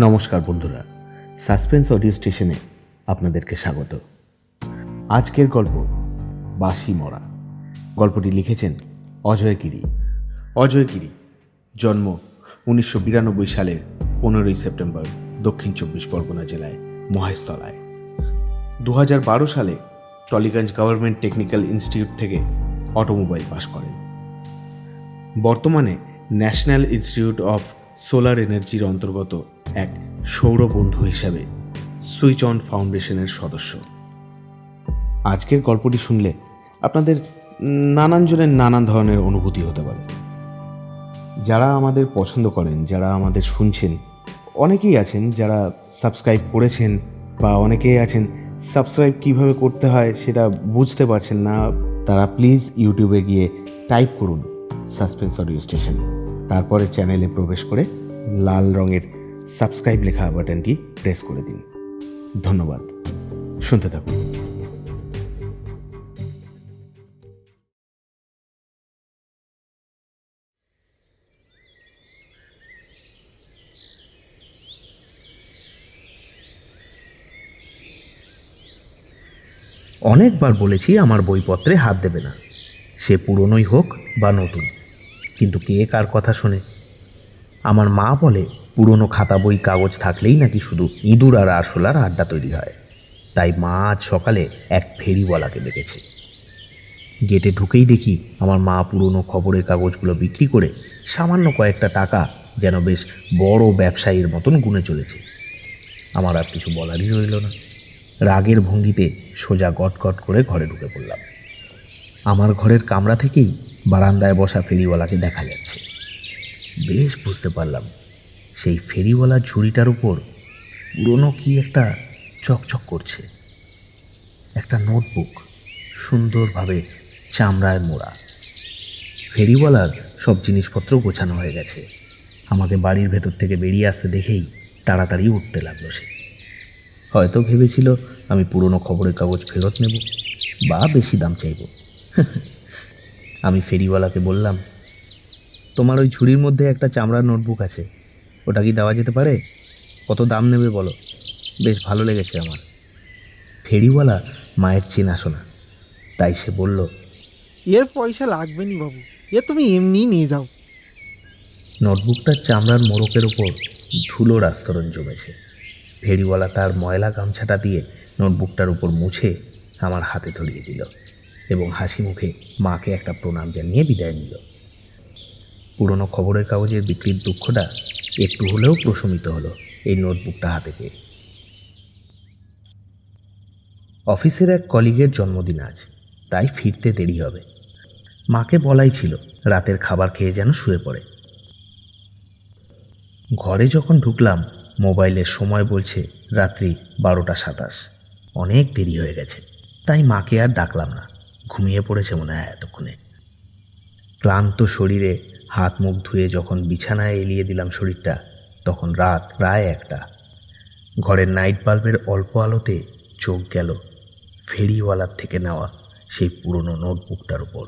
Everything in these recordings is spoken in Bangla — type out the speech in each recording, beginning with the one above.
নমস্কার বন্ধুরা, সাসপেন্স অডিও স্টেশনে আপনাদেরকে স্বাগত। আজকের গল্প বাঁশি মরা। গল্পটি লিখেছেন অজয় গিরি। অজয় গিরি জন্ম 1992 সালের 15ই সেপ্টেম্বর দক্ষিণ 24 পরগনা জেলায় মহেশতলায়। 2012 সালে টলিগঞ্জ গভর্নমেন্ট টেকনিক্যাল ইনস্টিটিউট থেকে অটোমোবাইল পাশ করেন। বর্তমানে ন্যাশনাল ইনস্টিটিউট অফ সোলার এনার্জির অন্তর্গত এক সৌর বন্ধু হিসাবে সুইচ অন ফাউন্ডেশনের সদস্য। আজকের গল্পটি শুনলে আপনাদের নানান জনের নানান ধরনের অনুভূতি হতে পারে। যারা আমাদের পছন্দ করেন, যারা আমাদের শুনছেন, অনেকেই আছেন যারা সাবস্ক্রাইব করেছেন, বা অনেকেই আছেন সাবস্ক্রাইব কিভাবে করতে হয় সেটা বুঝতে পারছেন না। তারা প্লিজ ইউটিউবে গিয়ে টাইপ করুন সাসপেন্স অডিও স্টেশন, তারপরে চ্যানেলে প্রবেশ করে লাল রঙের সাবস্ক্রাইব লেখা বাটনটি প্রেস করে দিন। ধন্যবাদ, শুনতে থাকুন। অনেকবার বলেছি আমার বইপত্রে হাত দেবে না, সে পুরনোই হোক বা নতুন, কিন্তু কে কার কথা শোনে? আমার মা বলে পুরনো খাতা বই কাগজ থাকলেই নাকি শুধু ইঁদুর আর আরশোলার আড্ডা তৈরি হয়। তাই মা আজ সকালে এক ফেরিওয়ালাকে ডেকেছে। গেটে ঢুকেই দেখি আমার মা পুরনো খবরের কাগজগুলো বিক্রি করে সামান্য কয়েকটা টাকা যেন বেশ বড় ব্যবসায়ীর মতন গুনে চলেছে। আমার আর কিছু বলারই রইল না। রাগের ভঙ্গিতে সোজা গটগট করে ঘরে ঢুকে পড়লাম। আমার ঘরের কামরা থেকেই বারান্দায় বসা ফেরিওয়ালাকে দেখা যাচ্ছে। বেশ বুঝতে পারলাম সেই ফেরিওয়ালার ঝুড়িটার উপর পুরনো কি একটা চকচক করছে। একটা নোটবুক, সুন্দরভাবে চামড়ায় মোড়া। ফেরিওয়ালার সব জিনিসপত্র গোছানো হয়ে গেছে। আমাকে বাড়ির ভেতর থেকে বেরিয়ে আসতে দেখেই তাড়াতাড়ি উঠতে লাগলো সে। হয়তো ভেবেছিল আমি পুরনো খবরের কাগজ ফেরত নেব বা বেশি দাম চাইব। আমি ফেরিওয়ালাকে বললাম, তোমার ওই ঝুড়ির মধ্যে একটা চামড়ার নোটবুক আছে, ওটা কি দেওয়া যেতে পারে? কত দাম নেবে বলো, বেশ ভালো লেগেছে আমার। ফেরিওয়ালা মায়ের চেনাশোনা, তাই সে বলল, এর পয়সা লাগবে নি বাবু, এ তুমি এমনি নিয়ে যাও। নোটবুকটার চামড়ার মোড়কের ওপর ধুলোর আস্তরণ জমেছে। ফেরিওয়ালা তার ময়লা গামছাটা দিয়ে নোটবুকটার উপর মুছে আমার হাতে ধরিয়ে দিল এবং হাসি মুখে মাকে একটা প্রণাম জানিয়ে বিদায় নিল। পুরনো খবরের কাগজের বিক্রির দুঃখটা একটু হলেও প্রশমিত হলো এই নোটবুকটা হাতে পেয়ে। অফিসের এক কলিগের জন্মদিন আজ, তাই ফিরতে দেরি হবে। মাকে বলাই ছিল রাতের খাবার খেয়ে যেন শুয়ে পড়ে। ঘরে যখন ঢুকলাম মোবাইলের সময় বলছে রাত্রি 12:27। অনেক দেরি হয়ে গেছে, তাই মাকে আর ডাকলাম না, ঘুমিয়ে পড়েছে মনে হয় এতক্ষণে। ক্লান্ত শরীরে হাত মুখ ধুয়ে যখন বিছানায় এলিয়ে দিলাম শরীরটা, তখন রাত প্রায় 1টা। ঘরের নাইট বাল্বের অল্প আলোতে চোখ গেল ফেরিওয়ালার থেকে নেওয়া সেই পুরনো নোটবুকটার উপর।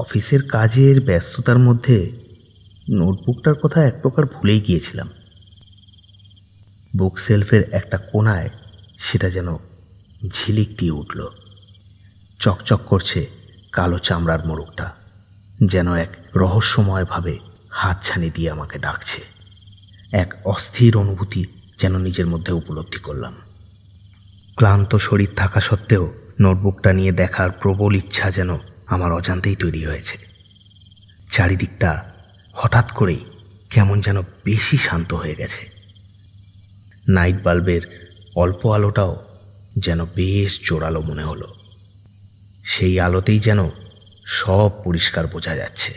অফিসের কাজের ব্যস্ততার মধ্যে নোটবুকটার কথা এক প্রকার ভুলেই গিয়েছিলাম। বুক সেলফের একটা কোণায় সেটা যেন ঝিলিক দিয়ে উঠল। চকচক করছে কালো চামড়ার মোড়কটা, যেন এক রহস্যময়ভাবে হাতছানি দিয়ে আমাকে ডাকছে। এক অস্থির অনুভূতি যেন নিজের মধ্যে উপলব্ধি করলাম। ক্লান্ত শরীর থাকা সত্ত্বেও নোটবুকটা নিয়ে দেখার প্রবল ইচ্ছা যেন আমার অজান্তেই তৈরি হয়েছে। চারিদিকটা হঠাৎ করেই কেমন যেন বেশি শান্ত হয়ে গেছে। নাইট বাল্বের অল্প আলোটাও যেন বেশ জোরালো মনে হলো। সেই আলোতেই যেন সব পরিষ্কার বোঝা যাচ্ছে।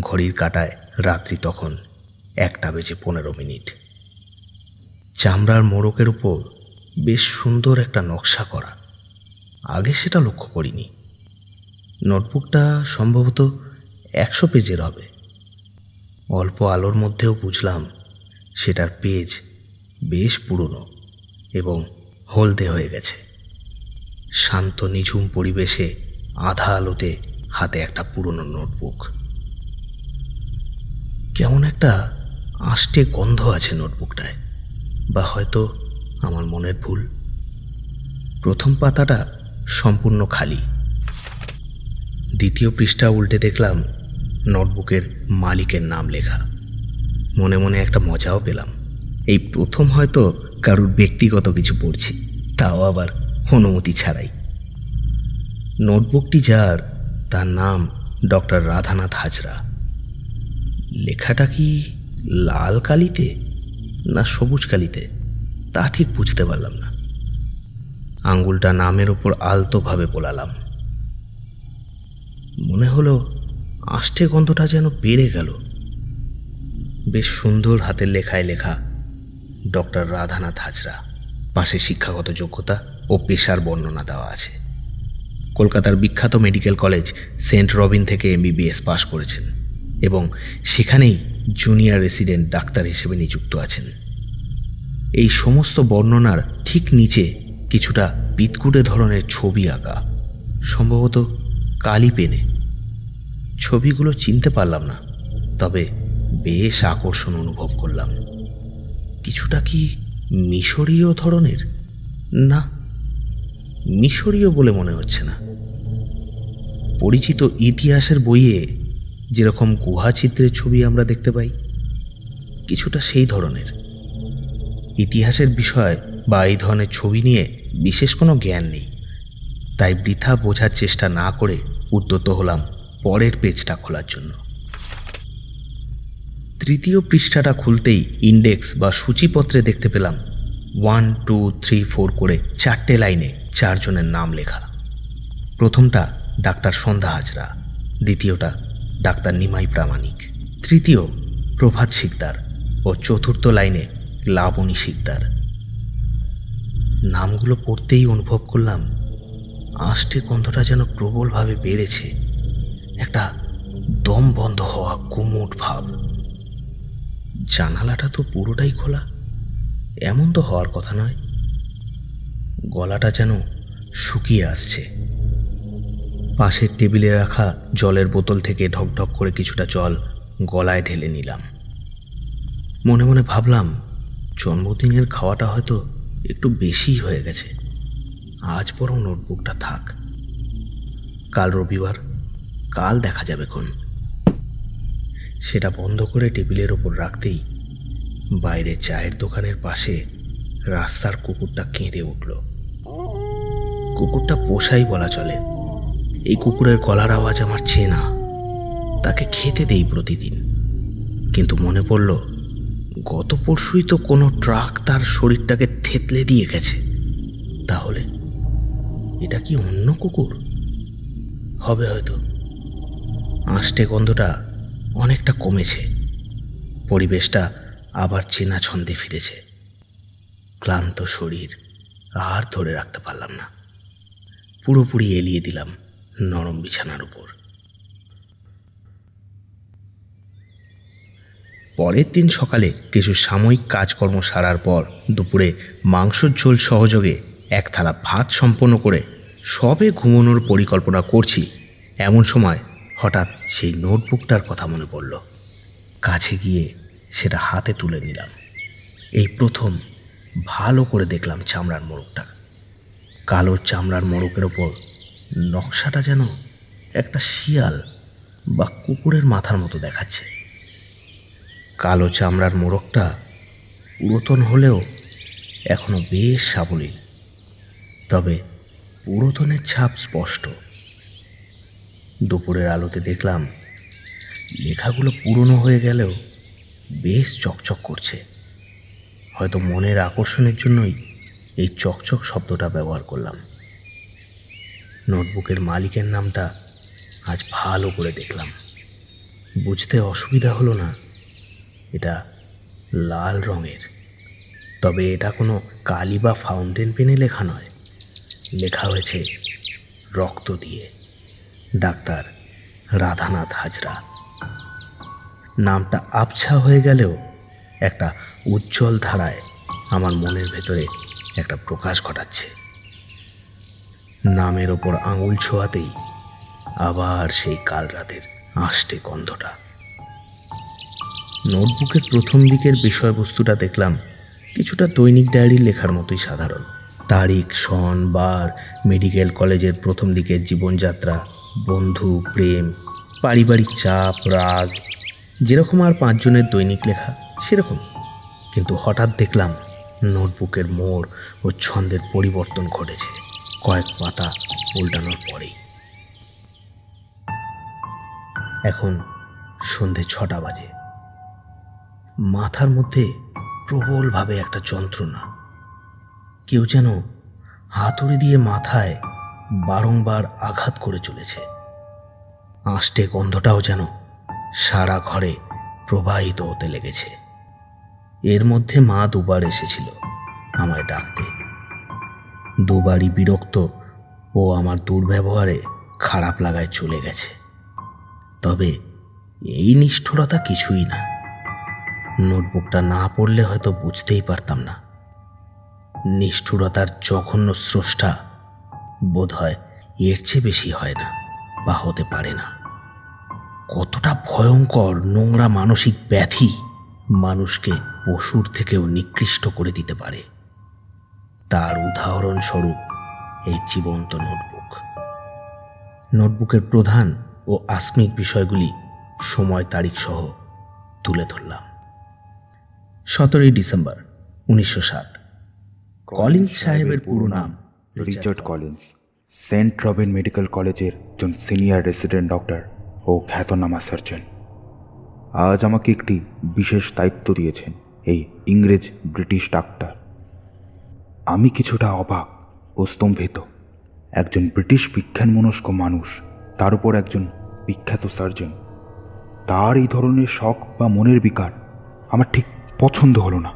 ঘড়ির কাঁটায় রাত্রি তখন 1:15। চামড়ার মোড়কের উপর বেশ সুন্দর একটা নকশা করা, আগে সেটা লক্ষ্য করিনি। নোটবুকটা সম্ভবত 100 পেজের হবে। অল্প আলোর মধ্যেও বুঝলাম সেটার পেজ বেশ পুরনো এবং হলদে হয়ে গেছে। শান্ত নিঝুম পরিবেশে আধা আলোতে হাতে একটা পুরনো নোটবুক, কেমন একটা আষ্টে গন্ধ আছে নোটবুকটায়, বা হয়তো আমার মনের ভুল। প্রথম পাতাটা সম্পূর্ণ খালি। দ্বিতীয় পৃষ্ঠা উল্টে দেখলাম নোটবুকের মালিকের নাম লেখা। মনে মনে একটা মজাও পেলাম, এই প্রথম হয়তো কারুর ব্যক্তিগত কিছু পড়ছি, তাও আবার অনুমতি ছাড়াই। নোটবুকটি যার, তার নাম ডক্টর রাধানাথ হাজরা। লেখাটা কি লাল কালিতে না সবুজ কালিতে তা ঠিক বুঝতে পারলাম না। আঙ্গুলটা নামের ওপর আলতোভাবে বোলালাম। মনে হলো আষ্টে গন্ধটা যেন বেড়ে গেল। বেশ সুন্দর হাতের লেখায় লেখা ডক্টর রাধানাথ হাজরা। পাশে শিক্ষাগত যোগ্যতা ও পেশার বর্ণনা দেওয়া আছে। কলকাতার বিখ্যাত মেডিকেল কলেজ সেন্ট রবিন থেকে MBBS পাশ করেছেন এবং সেখানেই জুনিয়র রেসিডেন্ট ডাক্তার হিসেবে নিযুক্ত আছেন। এই সমস্ত বর্ণনার ঠিক নিচে কিছুটা বিদকুটে ধরনের ছবি আঁকা, সম্ভবত কালি পেনে। ছবিগুলো চিনতে পারলাম না, তবে বেশ আকর্ষণ অনুভব করলাম। কিছুটা কি মিশরীয় ধরনের? না, মিশরীয় বলে মনে হচ্ছে না। পরিচিত ইতিহাসের বইয়ে যেরকম গুহা চিত্রের ছবি আমরা দেখতে পাই, কিছুটা সেই ধরনের। ইতিহাসের বিষয় বা এই ধরনের ছবি নিয়ে বিশেষ কোনো জ্ঞান নেই, তাই বৃথা বোঝার চেষ্টা না করে উদ্যত হলাম পরের পেজটা খোলার জন্য। তৃতীয় পৃষ্ঠাটা খুলতেই ইন্ডেক্স বা সূচিপত্রে দেখতে পেলাম 1, 2, 3, 4 করে 4টে লাইনে 4 জনের নাম লেখা। প্রথমটা ডাক্তার সন্ধ্যা হাজরা, দ্বিতীয়টা ডাক্তার নিমাই প্রামাণিক, তৃতীয় প্রভাত শিকদার ও চতুর্থ লাইনে লাবণী শিকদার। নামগুলো পড়তেই অনুভব করলাম আষ্টে গন্ধটা যেন প্রবলভাবে বেড়েছে, একটা দম বন্ধ হওয়া গুমোট ভাব। জানালাটা তো পুরোটাই খোলা, এমন তো হওয়ার কথা নয়। গলাটা যেন শুকিয়ে আসছে। পাশের টেবিলে রাখা জলের বোতল থেকে ঢকঢক করে কিছুটা জল গলায় ঢেলে নিলাম। মনে মনে ভাবলাম জন্মদিনের খাওয়াটা হয়তো একটু বেশি হয়ে গেছে, আজ বরং নোটবুকটা থাক। কাল রবিবার, কাল দেখা যাবে কোন। সেটা বন্ধ করে টেবিলের ওপর রাখতেই বাইরে চায়ের দোকানের পাশে রাস্তার কুকুরটা কেঁদে উঠল। কুকুরটা পোষাই বলা চলে। এই কুকুরের গলার আওয়াজ আমার চেনা, তাকে খেতে দেই প্রতিদিন। কিন্তু মনে পড়ল গত পরশুই তো কোনো ট্রাক তার শরীরটাকে থেতলে দিয়ে গেছে। তাহলে এটা কি অন্য কুকুর হবে? হয়তো। আষ্টে গন্ধটা অনেকটা কমেছে, পরিবেশটা আবার চেনা ছন্দে ফিরেছে। ক্লান্ত শরীর আর ধরে রাখতে পারলাম না, পুরোপুরি এলিয়ে দিলাম নরম বিছানার উপর। পরের দিন সকালে কিছু সাময়িক কাজকর্ম সারার পর দুপুরে মাংসর ঝোল সহযোগে এক থালা ভাত সম্পন্ন করে সবে ঘুমানোর পরিকল্পনা করছি, এমন সময় হঠাৎ সেই নোটবুকটার কথা মনে পড়ল। কাছে গিয়ে সেটা হাতে তুলে নিলাম। এই প্রথম ভালো করে দেখলাম চামড়ার মোড়কটা। কালো চামড়ার মোড়কের ওপর নকশাটা যেন একটা শিয়াল বা কুকুরের মাথার মতো দেখাচ্ছে। কালো চামড়ার মোড়কটা পুরাতন হলেও এখনো বেশ সাবলীল, তবে পুরাতনের ছাপ স্পষ্ট। দুপুরের আলোতে দেখলাম লেখাগুলো পুরনো হয়ে গেলেও বেশ চকচক করছে। হয়তো মনের আকর্ষণের জন্যই এই চকচক শব্দটা ব্যবহার করলাম। নোটবুকের মালিকের নামটা আজ ভালো করে দেখলাম। বুঝতে অসুবিধা হলো না, এটা লাল রঙের, তবে এটা কোনো কালি বা ফাউন্টেন পেনে লেখা নয়। লেখা হয়েছে রক্ত দিয়ে, ডাক্তার রাধানাথ হাজরা। নামটা আবছা হয়ে গেলেও একটা উজ্জ্বল ধারায় আমার মনের ভেতরে একটা প্রকাশ ঘটাচ্ছে। নামের ওপর আঙুল ছোঁয়াতেই আবার সেই কাল রাতের আষ্টে গন্ধটা। নোটবুকের প্রথম দিকের বিষয়বস্তুটা দেখলাম কিছুটা দৈনিক ডায়েরি লেখার মতোই সাধারণ। তারিখ, সন, বার, মেডিকেল কলেজের প্রথম দিকের জীবনযাত্রা, বন্ধু, প্রেম, পারিবারিক চাপ, রাগ, যেরকম আর 5 জনের দৈনিক লেখা সেরকম। কিন্তু হঠাৎ দেখলাম নোটবুকের মোড় ও ছন্দের পরিবর্তন ঘটেছে কয়েক পাতা উল্টানোর পরেই। এখন সন্ধে 6টা বাজে। মাথার মধ্যে প্রবলভাবে একটা যন্ত্রণা। কেউ যেন হাতুড়ি দিয়ে মাথায় বারংবার আঘাত করে চলেছে। আষ্টে গন্ধটাও যেন সারা ঘরে প্রবাহিত হতে লেগেছে। এর মধ্যে মা 2বার এসেছিল আমায় ডাকতে। 2বারই বিরক্ত ও আমার দুর্ব্যবহারে খারাপ লাগায় চলে গেছে। তবে এই নিষ্ঠুরতা কিছুই না। নোটবুকটা না পড়লে হয়তো বুঝতেই পারতাম না। নিষ্ঠুরতার জঘন্য স্রষ্টা বোধহয় এর চেয়ে বেশি হয় না বা হতে পারে না। কতটা ভয়ঙ্কর নোংরা মানসিক ব্যাধি মানুষকে পশুর থেকেও নিকৃষ্ট করে দিতে পারে, তার উদাহরণস্বরূপ এই জীবন্ত নোটবুক। নোটবুকের প্রধান ও আকস্মিক বিষয়গুলি সময় তারিখ সহ তুলে ধরলাম। 17ই ডিসেম্বর 1907। কলিন্স সাহেবের পুরো নাম Richard Collins, saint Robin medical কলেজের একজন সিনিয়র রেসিডেন্ট ডক্টর ও খ্যাতনামা সার্জন। আজ আমাকে একটি বিশেষ দায়িত্ব দিয়েছেন এই ইংরেজ ব্রিটিশ ডাক্তার। আমি কিছুটা অবাক ও স্তম্ভিত। একজন ব্রিটিশ বিজ্ঞানমনস্ক মানুষ, তার উপর একজন বিখ্যাত সার্জন, তার এই ধরনের শখ বা মনের বিকার আমার ঠিক পছন্দ হলো না।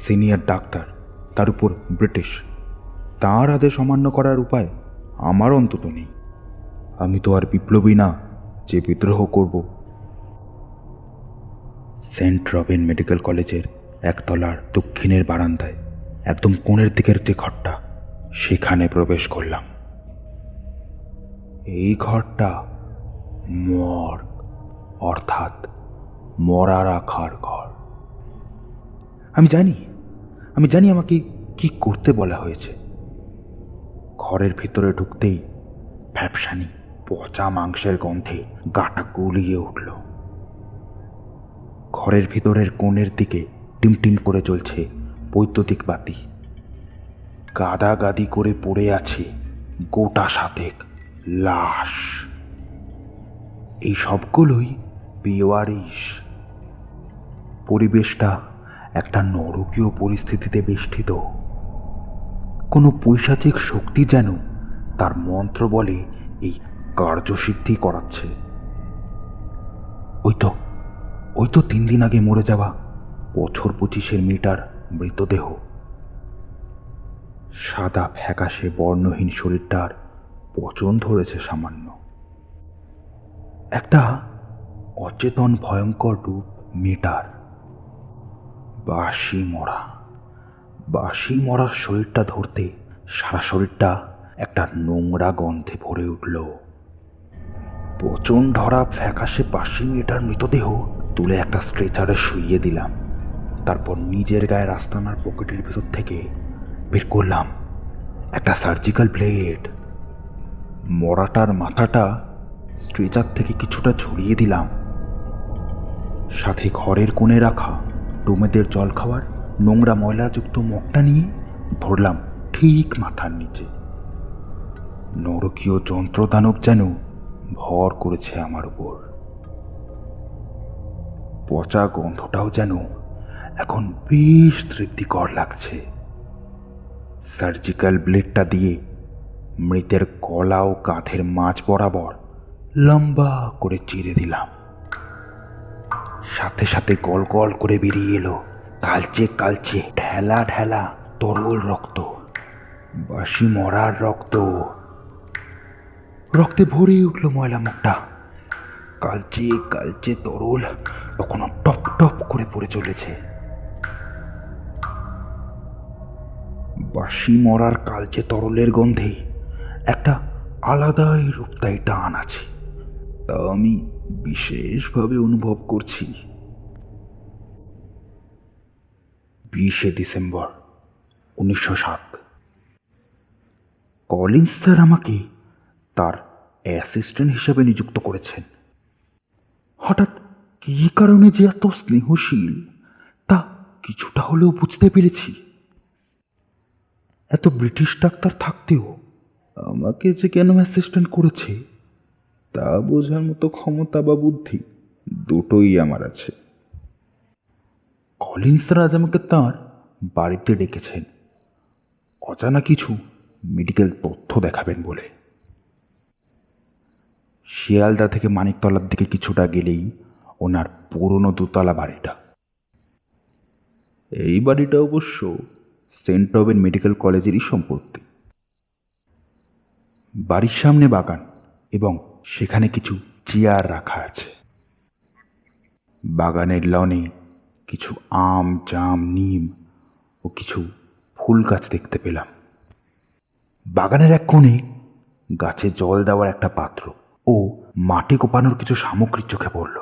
সিনিয়র ডাক্তার, তার উপর ব্রিটিশ, তাঁর আদেশ অমান্য করার উপায় আমার অন্তত নেই। আমি তো আর বিপ্লবী না যে বিদ্রোহ করব। সেন্ট রবিন মেডিকেল কলেজের একতলার দক্ষিণের বারান্দায় একদম কোণের দিকের যে ঘরটা, সেখানে প্রবেশ করলাম। এই ঘরটা মর্গ, অর্থাৎ মরা রাখার ঘর। আমি জানি আমাকে কি করতে বলা হয়েছে। ঘরের ভিতরে ঢুকতেই ফ্যাপসানি পচা মাংসের গন্ধে গাটা গুলিয়ে উঠল। ঘরের ভিতরের কোণের দিকে টিমটিম করে জ্বলছে বৈদ্যুতিক বাতি। গাদাগাদি করে পড়ে আছে গোটা 7 লাশ। এই সবগুলোই বেওয়ারিশ। পরিবেশটা একটা নরকীয় পরিস্থিতিতে বেষ্টিত। কোনো পৈশাচিক শক্তি যেন তার মন্ত্র বলে এই কার্যসিদ্ধি করাচ্ছে। ওই তো 3 দিন আগে মরে যাওয়া বছর 25-এর মেয়েটার মৃতদেহ। সাদা ফ্যাকাশে বর্ণহীন শরীরটার পচন ধরেছে সামান্য। একটা অচেতন ভয়ঙ্কর রূপ মেয়েটার। বাসি মরা শরীরটা ধরতে সারা শরীরটা একটা নোংরা গন্ধে ভরে উঠল। পচন ধরা ফ্যাকাশে বাসি মেয়েটার মৃতদেহ তুলে একটা স্ট্রেচারে শুইয়ে দিলাম। তারপর নিজের গায়ের আস্তানার পকেটের ভেতর থেকে বের করলাম একটা সার্জিক্যাল ব্লেড। মরাটার মাথাটা স্ট্রেচার থেকে কিছুটা ঝরিয়ে দিলাম। সাথে ঘরের কোণে রাখা ডোমেদের জল খাওয়ার নোংরা ময়লাযুক্ত মগটা নিয়ে ধরলাম ঠিক মাথার নিচে। নরকীয় যন্ত্রদানব যেন ভর করেছে আমার উপর। পচা গন্ধটাও যেন এখন বেশ তৃপ্তিকর লাগছে। সার্জিক্যাল ব্লেডটা দিয়ে মৃতের গলা ও কাঁধের মাঝ বরাবর লম্বা করে চিরে দিলাম। সাথে সাথে গল গল করে বেরিয়ে এলো কালচে ঢেলা ঢেলা তরল রক্ত। বাসি মরার রক্তে ভরে উঠল ময়লা মুখটা। কালচে তরল তখনও টপ টপ করে পড়ে চলেছে। বাসি মরার কালচে তরলের গন্ধে একটা আলাদাই রূপতাই টান আছে, তা আমি বিশেষভাবে অনুভব করছি। 20 ডিসেম্বর 1907। কলিন্স স্যার আমাকে তার অ্যাসিস্ট্যান্ট হিসেবে নিযুক্ত করেছেন। হঠাৎ কী কারণে যে এত স্নেহশীল তা কিছুটা হলেও বুঝতে পেরেছি। এত ব্রিটিশ ডাক্তার থাকতেও আমাকে যে কেন অ্যাসিস্ট্যান্ট করেছে তা বোঝার মতো ক্ষমতা বা বুদ্ধি দুটোই আমার আছে। কলিন্স রাজ আমাকে তাঁর বাড়িতে ডেকেছেন অজানা কিছু মেডিকেল তথ্য দেখাবেন বলে। শিয়ালদা থেকে মানিকতলার দিকে কিছুটা গেলেই ওনার পুরনো দোতলা বাড়িটা। এই বাড়িটা অবশ্য সেন্ট রবিন মেডিকেল কলেজেরই সম্পত্তি। বাড়ির সামনে বাগান এবং সেখানে কিছু চেয়ার রাখা আছে। বাগানের লনে কিছু আম, জাম, নিম ও কিছু ফুল গাছ দেখতে পেলাম। বাগানের এক কোণে গাছে জল দেওয়ার একটা পাত্র ও মাটি কোপানোর কিছু সামগ্রী চোখে পড়ল।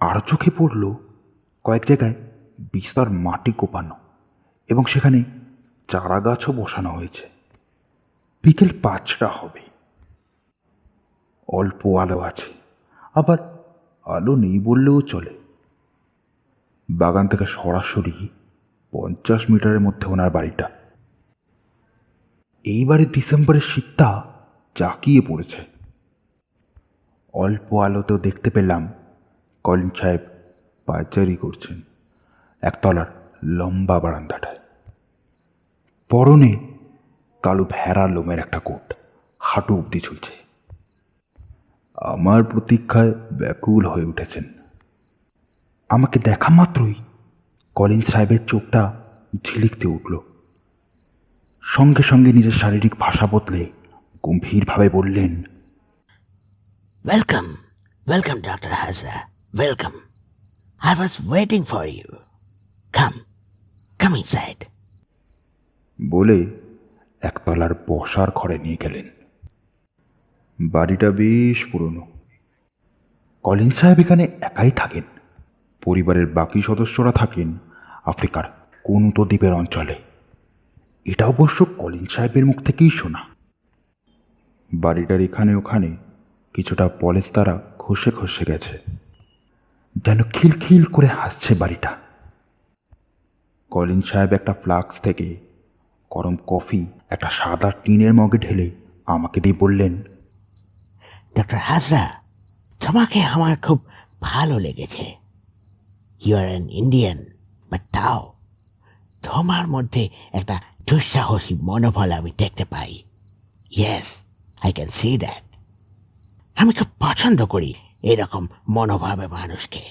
আরও চোখে পড়ল কয়েক জায়গায় বিস্তর মাটি কোপানো এবং সেখানে চারা গাছও বসানো হয়েছে। বিকেল 5টা হবে। অল্প আলো আছে, আবার আলো নেই বললেও চলে। বাগান থেকে সরাসরি 50 মিটারের মধ্যে ওনার বাড়িটা। এইবারে ডিসেম্বরের শীতটা জাঁকিয়ে পড়েছে। অল্প আলোতেও দেখতে পেলাম কলিন সাহেব পায়চারি করছেন একতলার লম্বা বারান্দাটায়। পরনে কালো ভেড়া লোমের একটা কোট হাঁটু অব্দি ঝুলছে। আমার প্রতীক্ষায় ব্যাকুল হয়ে উঠেছেন। আমাকে দেখা মাত্রই কলিন সাহেবের চোখটা ঝিলিকতে উঠল। সঙ্গে সঙ্গে নিজের শারীরিক ভাষা বদলে গম্ভীরভাবে বললেন, Welcome, welcome, Dr. Hazra. Welcome. I was waiting for you. Come inside. বলে একতলার বসার ঘরে নিয়ে গেলেন। বাড়িটা বেশ পুরনো। কলিন সাহেব এখানে একাই থাকেন। পরিবারের বাকি সদস্যরা থাকেন আফ্রিকার কোনুতো দ্বীপের অঞ্চলে। এটা অবশ্য কলিন সাহেবের মুখ থেকেই শোনা। বাড়িটার এখানে ওখানে কিছুটা পলেস তারা খসে খসে গেছে, যেন খিলখিল করে হাসছে বাড়িটা। কলিন সাহেব একটা ফ্লাক্স থেকে গরম কফি একটা সাদা টিনের মগে ঢেলে আমাকে দিয়ে বললেন, ডক্টর হাজরা, তোমাকে আমার খুব ভালো লেগেছে। You are an Indian, but তাও তোমার মধ্যে একটা দুঃসাহসী মনোবল আমি দেখতে পাই। Yes, I can see that. আমি খুব পছন্দ করি এরকম মনোভাবে মানুষকে।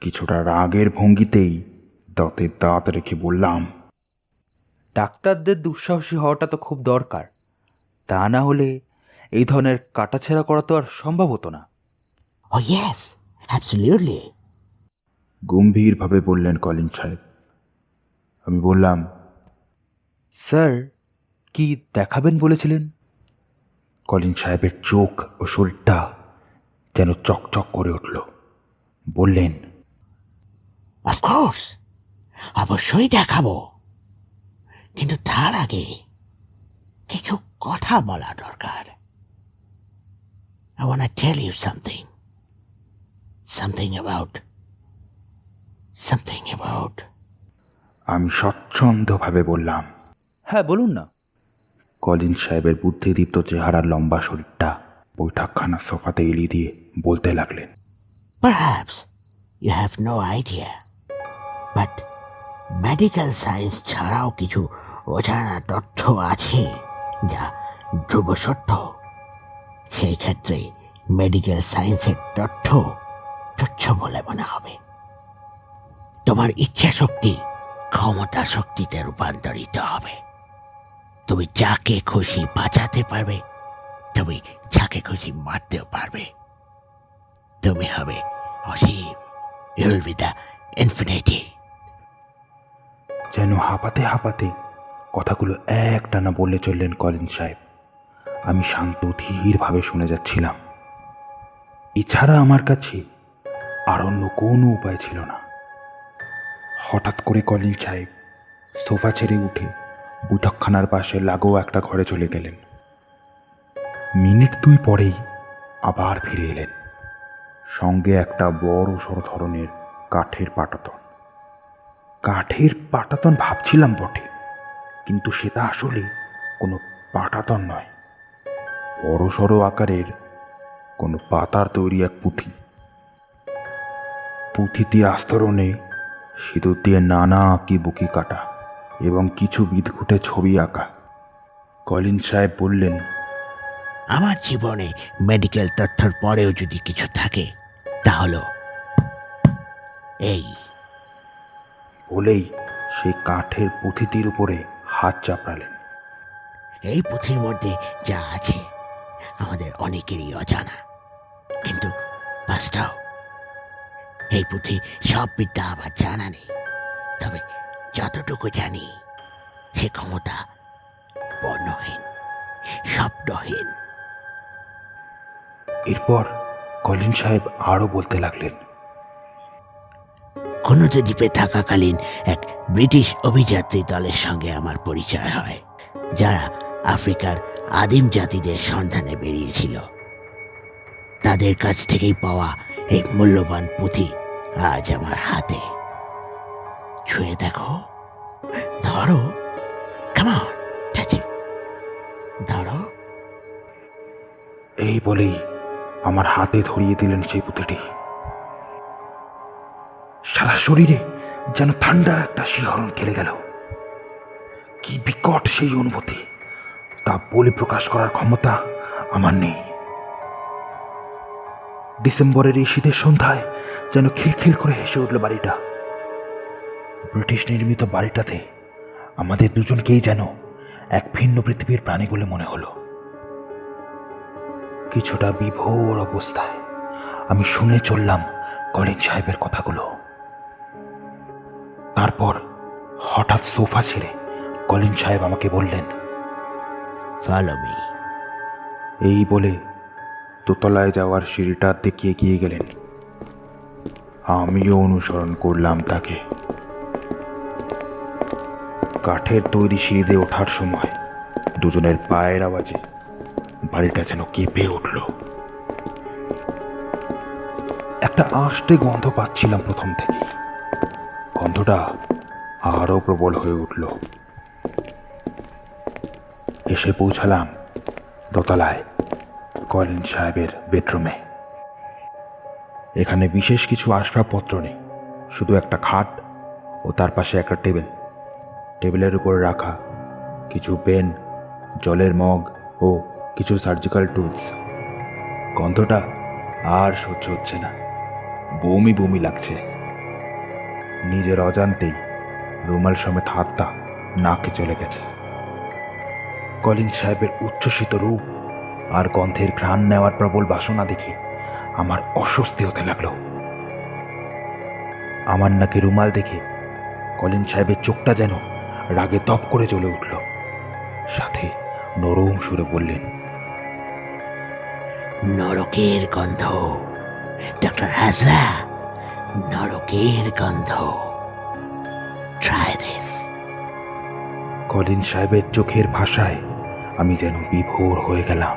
কিছুটা রাগের ভঙ্গিতেই দাঁতে দাঁত রেখে বললাম, ডাক্তারদের দুঃসাহসী হওয়াটা তো খুব দরকার, তা না হলে এই ধরনের কাটাছেঁড়া করা তো আর সম্ভব হতো না। ও ইয়েস, অ্যাবসলিউটলি। গম্ভীরভাবে বললেন কলিন সাহেব। আমি বললাম, স্যার, কি দেখাবেন বলেছিলেন? কলিন সাহেবের চোখ ও শরীরটা যেন চকচক করে উঠল। বললেন, অফকোর্স, অবশ্যই দেখাবো, কিন্তু তার আগে কিছু কথা বলা দরকার। I want to tell you something about আমি স্বচ্ছন্দভাবে বললাম। হ্যাঁ, বলুন না। কলিন সাহেবের বুদ্ধিদীপ্ত চেহারার লম্বা শরীরটা বৈঠকখানা সোফাতে এলিয়ে দিয়ে বলতে লাগলেন, perhaps you have no idea, but medical science ছাড়াও কিছু অজানা তথ্য আছে যা ধ্রুব সত্য। সেই ক্ষেত্রে মেডিকেল সায়েন্সের তথ্য তুচ্ছ বলে মনে হবে। তোমার ইচ্ছা শক্তি ক্ষমতা শক্তিতে রূপান্তরিত হবে। তুমি যাকে খুশি বাঁচাতে পারবে, তুমি যাকে খুশি মারতেও পারবে। তুমি হবে অসীম। You'll be the infinity. যেন হাঁপাতে হাঁপাতে কথাগুলো একটানা বলে চললেন কলিন সাহেব। আমি শান্ত ধীরভাবে শুনে যাচ্ছিলাম। এছাড়া আমার কাছে আর অন্য কোনো উপায় ছিল না। হঠাৎ করে কলিন সাহেব সোফা ছেড়ে উঠে বৈঠকখানার পাশে লাগোয়া একটা ঘরে চলে গেলেন। মিনিট 2 পরেই আবার ফিরে এলেন, সঙ্গে একটা বড় সড় ধরনের কাঠের পাটাতন। কাঠের পাটাতন ভাবছিলাম বটে, কিন্তু সেটা আসলে কোনো পাটাতন নয়, বড় সড়ো আকারের কোনো পাতার তৈরি এক পুঁথি। পুঁথিটির আস্তরণে সিঁদুর দিয়ে নানা আঁকিবুকি কাটা এবং কিছু বিদঘুটে ছবি আঁকা। কলিন সাহেব বললেন, আমার জীবনে মেডিকেল তথ্যর পরেও যদি কিছু থাকে তা হলো এই। বলেই সেই কাঠের পুঁথিটির উপরে হাত চাপড়ালেন। এই পুঁথির মধ্যে যা আছে আমাদের অনেকেরই অজানা, কিন্তু বাস্তব এই পুঁথি সব বিদ্যা আমার জানা নেই। তবে যতটুকু জানি সে ক্ষমতা বর্ণহীন, শব্দহীন। এরপর কলিন সাহেব আরও বলতে লাগলেন, কোনোতে দ্বীপে থাকাকালীন এক ব্রিটিশ অভিযাত্রী দলের সঙ্গে আমার পরিচয় হয়, যারা আফ্রিকার আদিম জাতিদের সন্ধানে বেরিয়েছিল। তাদের কাছ থেকেই পাওয়া এই মূল্যবান পুঁথি আজ আমার হাতে। ছুঁয়ে দেখো, ধরো, কাম অন, টাচ ইট, ধরো। এই বলেই আমার হাতে ধরিয়ে দিলেন সেই পুঁথিটি। সারা শরীরে যেন ঠান্ডা একটা শিহরণ খেলে গেল। কি বিকট সেই অনুভূতি, তা বলে প্রকাশ করার ক্ষমতা আমার নেই। ডিসেম্বরের এই শীতের সন্ধ্যায় যেন খিলখিল করে হেসে উঠল বাড়িটা। ব্রিটিশ নির্মিত বাড়িটাতে আমাদের দুজনকেই যেন এক ভিন্ন পৃথিবীর প্রাণী বলে মনে হলো। কিছুটা বিভোর অবস্থায় আমি শুনে চললাম কলিন সাহেবের কথাগুলো। তারপর হঠাৎ সোফা ছেড়ে কলিন সাহেব আমাকে বললেন, ফলো মি। এই বলে দোতলায় যাওয়ার সিঁড়িটা দেখিয়ে গিয়ে গেলেন। আমিও অনুসরণ করলাম তাকে। কাঠের তৈরি সিঁড়িতে ওঠার সময় দুজনের পায়ের আওয়াজে বাড়িটা যেন কেঁপে উঠল। একটা আষ্টে গন্ধ পাচ্ছিলাম প্রথম থেকেই। গন্ধটা আরো প্রবল হয়ে উঠল। এসে পৌঁছালাম দোতলায় কলিন সাহেবের বেডরুমে। এখানে বিশেষ কিছু আসবাবপত্র নেই, শুধু একটা খাট ও তার পাশে একটা টেবিল। টেবিলের উপর রাখা কিছু পেন, জলের মগ ও কিছু সার্জিক্যাল টুলস। গন্ধটা আর সহ্য হচ্ছে না, বমি বমি লাগছে। নিজের অজান্তেই রুমাল সমেত হাতটা নাকে চলে গেছে। কলিন সাহেবের উচ্ছ্বসিত রূপ আর গন্ধের ঘ্রাণ নেওয়ার প্রবল বাসনা দেখে আমার অস্বস্তি হতে লাগলো। আমার নাকে রুমাল দেখে কলিন সাহেবের চোখটা যেন রাগে তপ করে জ্বলে উঠল। সাথে নরম সুরে বললেন, নরকের গন্ধ, ডক্টর হাজরা, নরকের গন্ধ। Try this. কলিন সাহেবের চোখের ভাষায় আমি যেন বিভোর হয়ে গেলাম।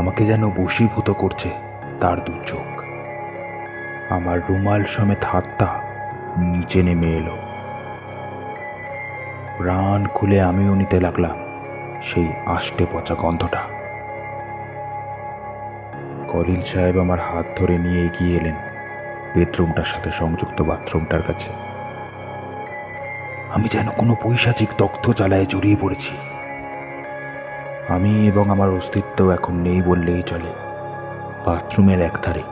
আমাকে যেন বশীভূত করছে তার দু চোখ। আমার রুমাল সমেত হাতটা নিচে নেমে এলো। প্রাণ খুলে আমিও নিতে লাগলাম সেই আষ্টে পচা গন্ধটা। কলিন সাহেব আমার হাত ধরে নিয়ে এগিয়ে এলেন বেডরুমটার সাথে সংযুক্ত বাথরুমটার কাছে। আমি যেন কোনো পৈশাচিক দগ্ধ জ্বালায় জড়িয়ে পড়েছি। আমি এবং আমার অস্তিত্ব এখন নেই বললেই চলে। বাথরুমের একধারে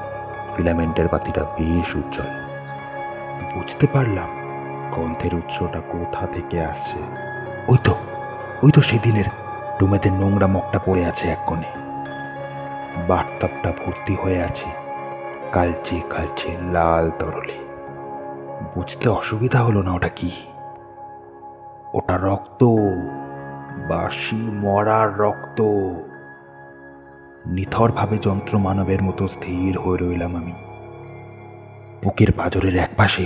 ফিলামেন্টের বাতিটা বেশ উজ্জ্বল। বুঝতে পারলাম গন্ধের উৎসটা কোথা থেকে আসছে। ওই তো সেদিনের রুমেতে নোংরা মগটা পড়ে আছে এক কোণে। বাথটাবটা ভর্তি হয়ে আছে কালচে কালচে লাল তরলে। বুঝতে অসুবিধা হলো না ওটা কি। ওটা রক্ত, বাসি মরার রক্ত। নিথরভাবে যন্ত্র মানবের মতো স্থির হয়ে রইলাম আমি। বুকের পাঁজরের একপাশে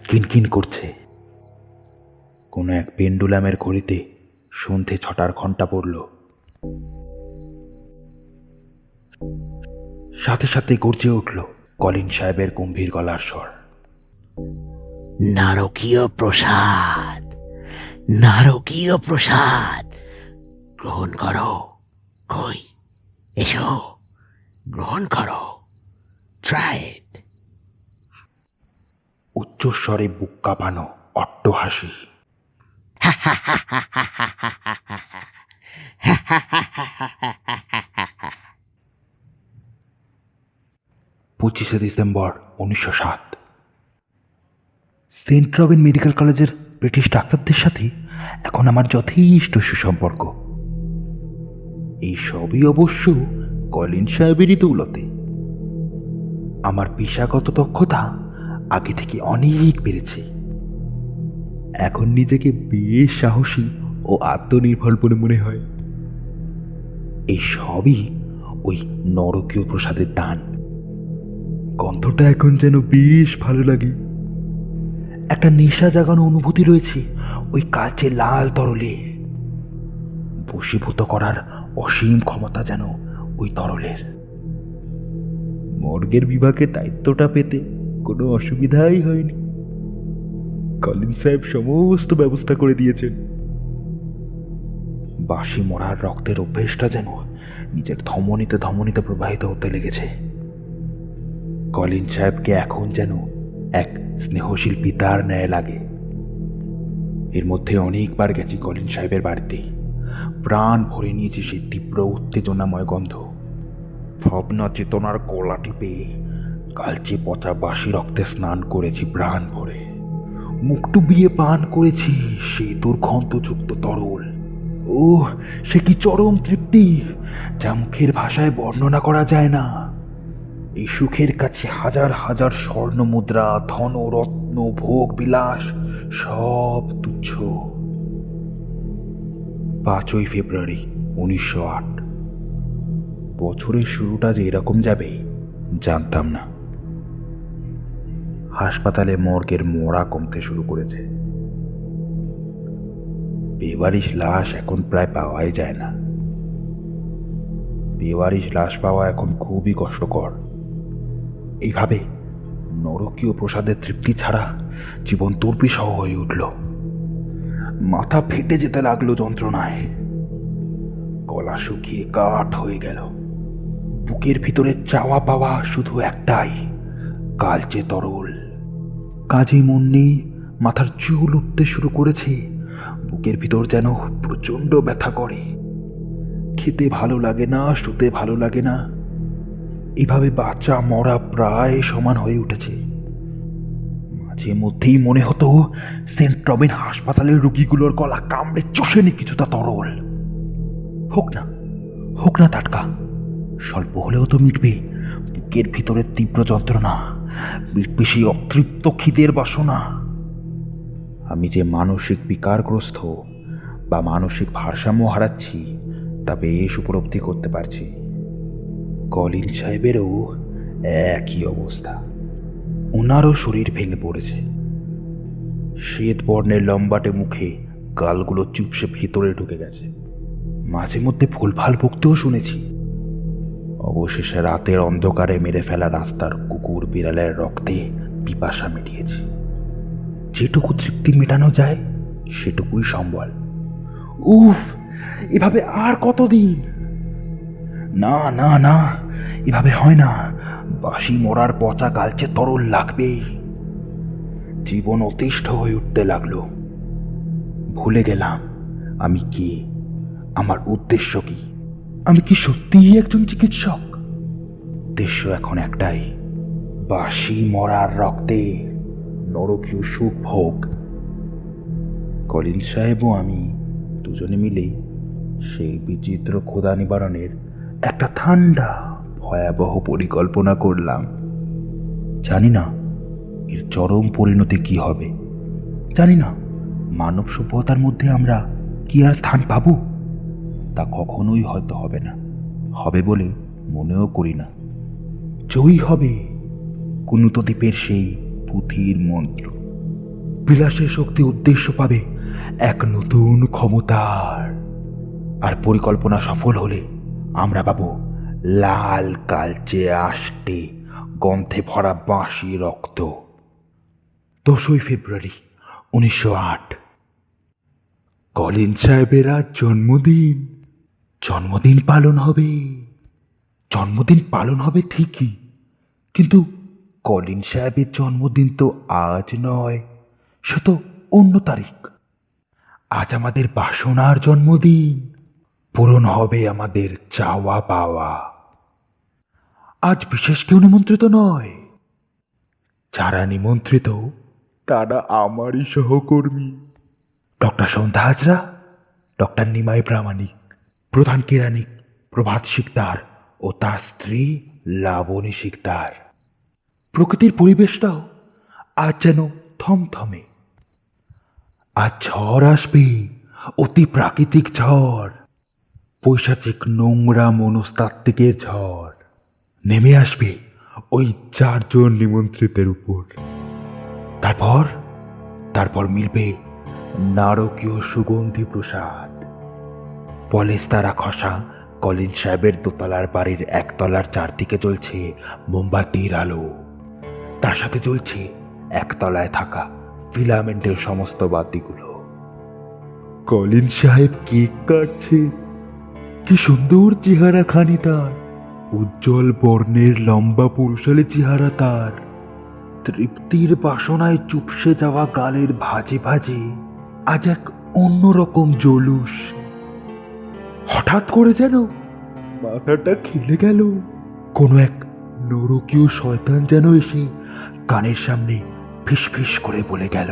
কিনকিন করছে কোনো এক পেন্ডুলামের ঘড়িতে সন্ধে 6টার ঘন্টা পড়ল। সাথে সাথে গর্জে উঠল কলিন সাহেবের গম্ভীর গলার স্বর। নারকীয় প্রসাদ, নারকীয় প্রসাদ গ্রহণ করো। কই, এসো, গ্রহণ করো। Try it. উচ্চস্বরে বুক কাঁপানো অট্ট হাসি। 25শে ডিসেম্বর 1907। সেন্ট রবিন মেডিকেল কলেজের ব্রিটিশ ডাক্তারদের সাথে এখন আমার যথেষ্ট সুসম্পর্ক। এই সবই অবশ্য কলিন সাহেবেরই দৌলতে। আমার পেশাগত দক্ষতা আগে থেকে অনেক বেড়েছে। এখন নিজেকে বেশ সাহসী ও আত্মনির্ভর বলে মনে হয়। এই সবই ওই নরকীয় প্রসাদের দান। গন্ধটা এখন যেন বেশ ভালো লাগে। একটা নেশা জাগানো অনুভূতি রয়েছে ওই কালচে লাল তরলে। বশীভূত করার অসীম ক্ষমতা যেন ওই তরলের। মর্গের বিভাগে দায়িত্বটা পেতে কোনো অসুবিধাই হয়নি। কলিন সাহেব সমস্ত ব্যবস্থা করে দিয়েছেন। বাসি মরার রক্তের অভ্যেসটা যেন নিজের ধমনীতে ধমনীতে প্রবাহিত হতে লেগেছে। কলিন সাহেবকে এখন যেন এক স্নেহশীল পিতার ন্যায় লাগে। এর মধ্যে অনেকবার গেছি কলিন সাহেবের বাড়িতে। প্রাণ ভরে নিয়েছে সেই তীব্র উত্তেজনাময় গন্ধ। ভাবনা চেতনার গলা টিপে কালচে পচা বাসি রক্তে স্নান করেছি প্রাণ ভরে। মুখ ডুবিয়ে পান করেছি সেই দুর্গন্ধযুক্ত তরল। ও, সে কি চরম তৃপ্তি, যা মুখের ভাষায় বর্ণনা করা যায় না। এই সুখের কাছে হাজার হাজার স্বর্ণ মুদ্রা, ধন রত্ন, ভোগ বিলাস সব তুচ্ছ। 5ই ফেব্রুয়ারি 1908। বছরের শুরুটা যে এরকম যাবে জানতাম না। হাসপাতালে মর্গের মরা কমতে শুরু করেছে। বেওয়ারিশ লাশ এখন প্রায় পাওয়াই যায় না। বেওয়ারিশ লাশ পাওয়া এখন খুবই কষ্টকর। এইভাবে নরকীয় প্রসাদের তৃপ্তি ছাড়া জীবন দুর্বিষহ হয়ে উঠল। মাথা ফেটে যেতে লাগলো যন্ত্রণায়। গলা শুকিয়ে কাঠ হয়ে গেল। বুকের ভিতরে চাওয়া পাওয়া শুধু একটাই, কালচে তরল। কাজে মন নেই, মাথার চুল উঠতে শুরু করেছে। বুকের ভিতর যেন প্রচণ্ড ব্যথা করে। খেতে ভালো লাগে না, শুতে ভালো লাগে না। এভাবে বাঁচা মরা প্রায় সমান হয়ে উঠেছে। মাঝে মধ্যেই মনে হতো সেন্ট রবিন হাসপাতালের রোগীগুলোর গলা কামড়ে চষে নি কিছুটা তরল। হোক না, হোক না টাটকা, স্বল্প হলেও তো মিটবে বুকের ভিতরের তীব্র যন্ত্রণা, মিটবে সেই অতৃপ্ত খিদের বাসনা। আমি যে মানসিক বিকারগ্রস্ত বা মানসিক ভারসাম্য হারাচ্ছি তা বেশ উপলব্ধি করতে পারছি। কলিন সাহেবেরও একই অবস্থা। ওনারও শরীর ভেঙে পড়েছে। শ্বেত বর্ণের লম্বাটে মুখে গালগুলো চুপসে ভিতরে ঢুকে গেছে। মাঝে মধ্যে ভুলভাল বকতেও শুনেছি। অবশেষে রাতের অন্ধকারে মেরে ফেলা রাস্তার কুকুর বিড়ালের রক্তে পিপাসা মিটিয়েছে। যেটুকু তৃপ্তি মেটানো যায় সেটুকুই সম্বল। উফ, এভাবে আর কতদিন? না না না, এভাবে হয় না। বাসি মরার পচা গালচে তরল লাগবেই। জীবন অতিষ্ঠ হয়ে উঠতে লাগলো। ভুলে গেলাম আমি কে, আমার উদ্দেশ্য কি। আমি কি সত্যিই একজন চিকিৎসক? উদ্দেশ্য এখন একটাই, বাসি মরার রক্তে নরকীয় সুখ ভোগ। কলিন সাহেব ও আমি দুজনে মিলেই সেই বিচিত্র ক্ষুধা নিবারণের একটা ঠান্ডা ভয়াবহ পরিকল্পনা করলাম। জানি না এর চরম পরিণতি কি হবে। জানি না মানব সভ্যতার মধ্যে আমরা কি আর স্থান পাব। তা কখনোই হয়তো হবে না, হবে বলে মনেও করি না। জয়ী হবে কুনুত দ্বীপের সেই পুঁথির মন্ত্র। বিলাসের শক্তি উদ্দেশ্য পাবে এক নতুন ক্ষমতার। আর পরিকল্পনা সফল হলে আমরা পাবো লাল কালচে আষ্টে গন্ধে ভরা বাঁশি রক্ত। 10ই ফেব্রুয়ারি 1908। কলিন সাহেবের আজ জন্মদিন। জন্মদিন পালন হবে ঠিকই, কিন্তু কলিন সাহেবের জন্মদিন তো আজ নয়, সে তো অন্য তারিখ। আজ আমাদের বাসনার জন্মদিন, পূরণ হবে আমাদের চাওয়া পাওয়া। আজ বিশেষ কেউ নিমন্ত্রিত নয়, যারা নিমন্ত্রিত তারা আমারই সহকর্মী। ডক্টর সন্ধ্যা হাজরা, ডক্টর নিমাই প্রামাণিক, প্রধান কেরানিক প্রভাত শিকদার ও তার স্ত্রী লাবণী শিকদার। প্রকৃতির পরিবেশটাও আজ যেন থমথমে। আজ ঝড় আসবে, অতি প্রাকৃতিক ঝড়, পৈশাচিক নোংরা মনস্তাত্ত্বিকের ঝড় নেমে আসবে ওই 4 জন নিমন্ত্রিতের উপর। তারপর মিলবে নারকীয় সুগন্ধি প্রসাদ। পলেস্তারা খসা কলিন সাহেবের দোতলার বাড়ির একতলার চারদিকে জ্বলছে মোমবাতির আলো। তার সাথে জ্বলছে একতলায় থাকা ফিলামেন্টের সমস্ত বাতিগুলো। কলিন সাহেব কেক কাটছে। কি সুন্দর চেহারা খানি তার, উজ্জ্বল বর্ণের লম্বা পুরুষালী চেহারা তার। তৃপ্তির বাসনায় চুপসে যাওয়া গালের ভাঁজে ভাঁজে আজ এক অন্যরকম জলুস। হঠাৎ করে যেন মাথাটা খেলে গেল। কোনো এক নরকীয় শয়তান যেন এসে কানের সামনে ফিসফিস করে বলে গেল,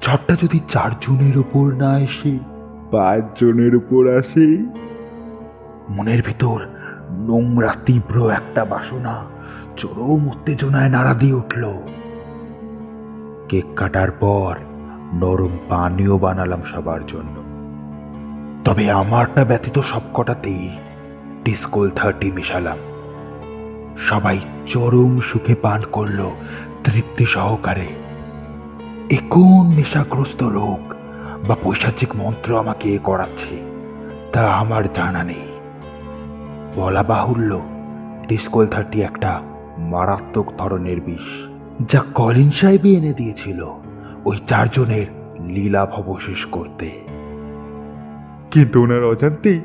ঝড়টা যদি 4 জনের উপর না এসে 5 জনের উপর আসে। মনের ভিতর নোংরা তীব্র একটা বাসনা চরম উত্তেজনায় নাড়া দিয়ে উঠল। কেক কাটার পর নরম পানীয় বানালাম সবার জন্য, তবে আমারটা ব্যতীত সবকটাতেই ডিসকোল 30 মিশালাম। সবাই চরম সুখে পান করল তৃপ্তি সহকারে। এ কোন নেশাগ্রস্ত রোগ বা পৈশাচিক মন্ত্র আমাকে এ করাচ্ছে তা আমার জানা নেই। বলা বাহুল্য, ডিসকোল 30 একটা মারাত্মক ধরনের বিষ, যা কলিন সাহেবই এনে দিয়েছিল ওই 4 জনের লীলাভব শেষ করতে। কিন্তু ওনার অজান্তেই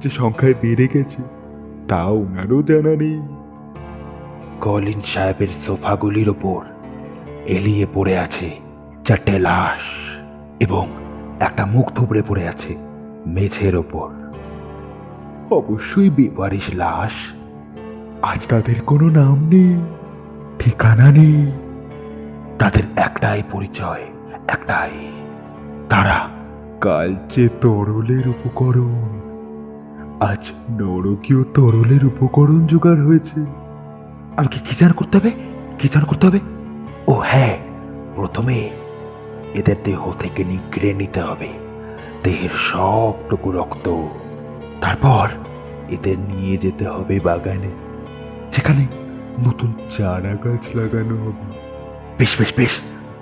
যে সংখ্যায় বেড়ে গেছে তা ওনারও জানা নেই। কলিন সাহেবের সোফাগুলির ওপর এলিয়ে পড়ে আছে 4টে লাশ, এবং একটা মুখ থুবড়ে পড়ে আছে মেঝের ওপর। অবশ্যই বেপারিশ লাশ। আজ তাদের কোনো নাম নেই, ঠিকানা নেই। তাদের একটাই পরিচয়, একটাই, তারা কালচে তরলের উপকরণ। আজ নরকীয় তরলের উপকরণ জোগাড় হয়েছে। আমাকে কি জান করতে হবে? ও হ্যাঁ, প্রথমে এদের দেহ থেকে নিগড়ে নিতে হবে দেহের সবটুকু রক্ত। তারপর এদের নিয়ে যেতে হবে বাগানে, যেখানে নতুন চারা গাছ লাগানো হবে।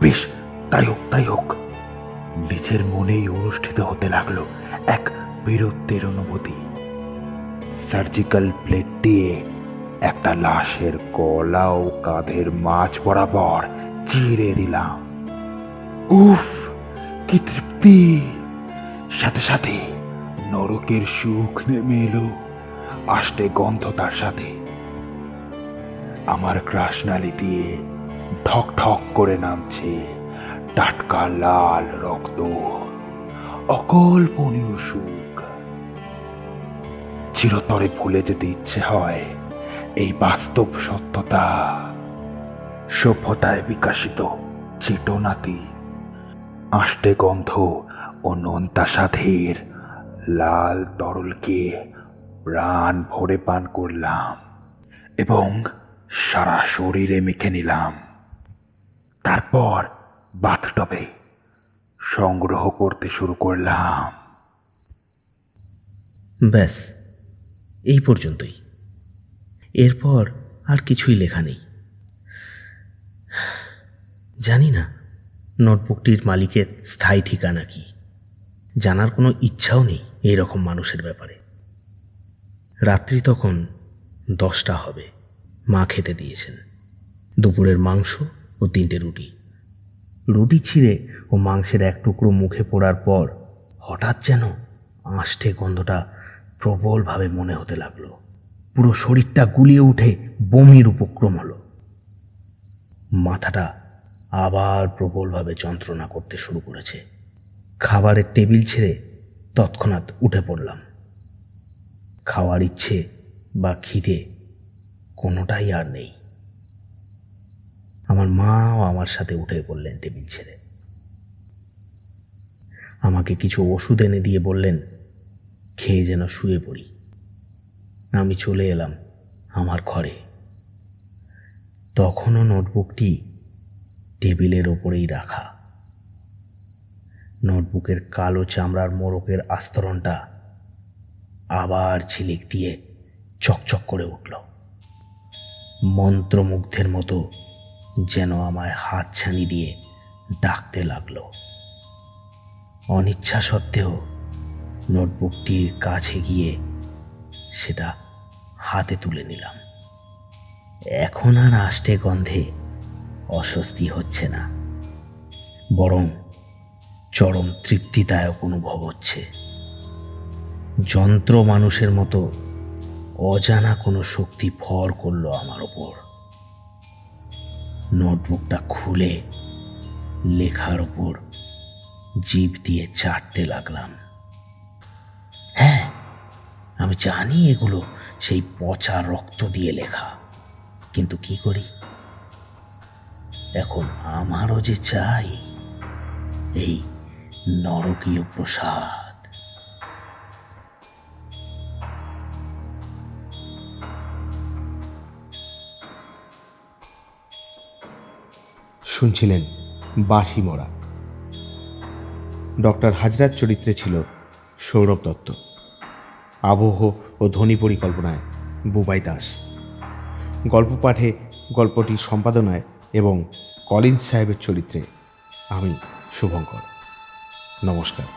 বেশ, তাই হোক। নিজের মনেই অনুষ্ঠিত হতে লাগলো এক বীরত্বের অনুভূতি। সার্জিক্যাল প্লেট দিয়ে একটা লাশের গলা ও কাঁধের মাঝ বরাবর চিরে দিলাম। উফ, কি তৃপ্তি! সাথে সাথে নরকের সুখ নেমে এলো, আষ্টে গন্ধ তার সাথে। আমার গ্রাসনালী দিয়ে ঠক ঠক করে নামছে টাটকা লাল রক্ত, অকল্পনীয় সুখ। চিরতরে ভুলে যেতে ইচ্ছে হয় এই বাস্তব সত্যতা। সভ্যতায় বিকাশিত চেতনাতি, আষ্টে গন্ধ ও নোনতা স্বাদের লাল তরলকে প্রাণ ভরে পান করলাম এবং সারা শরীরে মেখে নিলাম। তারপর বাথটবে সংগ্রহ করতে শুরু করলাম। ব্যাস, এই পর্যন্তই। এরপর আর কিছুই লেখা নেই। জানি না নোটবুকটির মালিকের স্থায়ী ঠিকানা কি জানার কোনো ইচ্ছাও নেই এই রকম মানুষের ব্যাপারে। রাত্রি তখন 10টা হবে। মা খেতে দিয়েছেন দুপুরের মাংস ও 3টে রুটি। রুটি ছিঁড়ে ও মাংসের এক টুকরো মুখে পড়ার পর হঠাৎ যেন আঁশটে গন্ধটা প্রবলভাবে মনে হতে লাগলো। পুরো শরীরটা গুলিয়ে উঠে বমির উপক্রম হলো। মাথাটা আবার প্রবলভাবে যন্ত্রণা করতে শুরু করেছে। খাবারের টেবিল ছেড়ে তৎক্ষণাৎ উঠে পড়লাম। খাওয়ার ইচ্ছে বা খিদে কোনোটাই আর নেই। আমার মাও আমার সাথে উঠে পড়লেন টেবিল ছেড়ে। আমাকে কিছু ওষুধ এনে দিয়ে বললেন খেয়ে যেন শুয়ে পড়ি। আমি চলে এলাম আমার ঘরে। তখনও নোটবুকটি টেবিলের ওপরেই রাখা। নোটবুকের কালো চামড়ার মোড়কের আস্তরণটা আবার ঝিলিক দিয়ে চকচক করে উঠল। মন্ত্রমুগ্ধের মতো যেন আমায় হাতছানি দিয়ে ডাকতে লাগলো। অনিচ্ছা সত্ত্বেও নোটবুকটির কাছে গিয়ে সেটা হাতে তুলে নিলাম। এখন আর আষ্টে গন্ধে অস্বস্তি হচ্ছে না, বরং চরম তৃপ্তিদায়ক অনুভব হচ্ছে। যন্ত্র মানুষের মতো অজানা কোনো শক্তি ভর করলো আমার ওপর। নোটবুকটা খুলে লেখার ওপর জিভ দিয়ে চাটতে লাগলাম। হ্যাঁ, আমি জানি এগুলো সেই পচা রক্ত দিয়ে লেখা, কিন্তু কি করি? এখন আমারও যে চাই এই নরকীয় প্রসাদ। শুনছিলেন বাঁশি মরা। ডক্টর হাজরার চরিত্রে ছিল সৌরভ দত্ত, আবহ ও ধ্বনি পরিকল্পনায় বুবাই দাস, গল্প পাঠে গল্পটির সম্পাদনায় এবং কলিন্স সাহেবের চরিত্রে আমি শুভঙ্কর। নমস্কার।